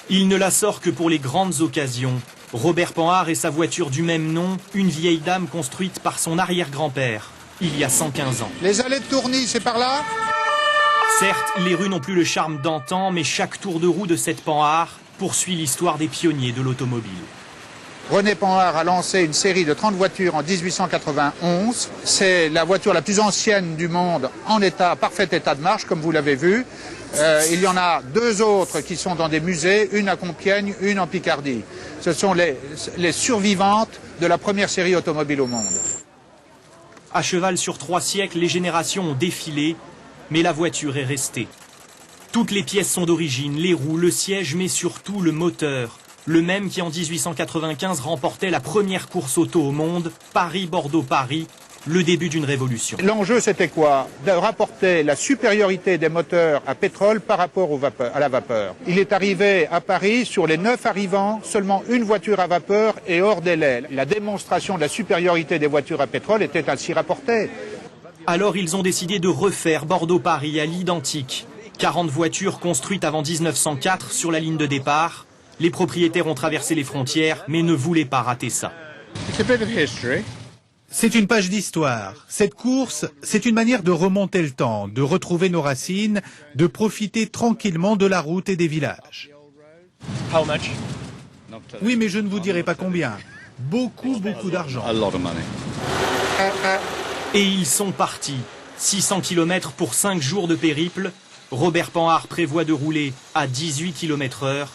Il ne la sort que pour les grandes occasions. Robert Panhard et sa voiture du même nom, une vieille dame construite par son arrière-grand-père, il y a 115 ans. Les allées de Tourny, c'est par là? Certes, les rues n'ont plus le charme d'antan, mais chaque tour de roue de cette Panhard poursuit l'histoire des pionniers de l'automobile. René Panhard a lancé une série de 30 voitures en 1891. C'est la voiture la plus ancienne du monde en parfait état de marche, comme vous l'avez vu. Il y en a 2 autres qui sont dans des musées, une à Compiègne, une en Picardie. Ce sont les survivantes de la première série automobile au monde. À cheval sur 3 siècles, les générations ont défilé, mais la voiture est restée. Toutes les pièces sont d'origine, les roues, le siège, mais surtout le moteur. Le même qui en 1895 remportait la première course auto au monde, Paris-Bordeaux-Paris, le début d'une révolution. L'enjeu c'était quoi? De rapporter la supériorité des moteurs à pétrole par rapport à la vapeur. Il est arrivé à Paris, sur les 9 arrivants, seulement une voiture à vapeur et hors délai. La démonstration de la supériorité des voitures à pétrole était ainsi rapportée. Alors ils ont décidé de refaire Bordeaux-Paris à l'identique. 40 voitures construites avant 1904 sur la ligne de départ. Les propriétaires ont traversé les frontières, mais ne voulaient pas rater ça. C'est une page d'histoire. Cette course, c'est une manière de remonter le temps, de retrouver nos racines, de profiter tranquillement de la route et des villages. Oui, mais je ne vous dirai pas combien. Beaucoup d'argent. Et ils sont partis. 600 km pour 5 jours de périple. Robert Panhard prévoit de rouler à 18 km/h,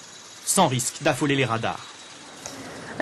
sans risque d'affoler les radars.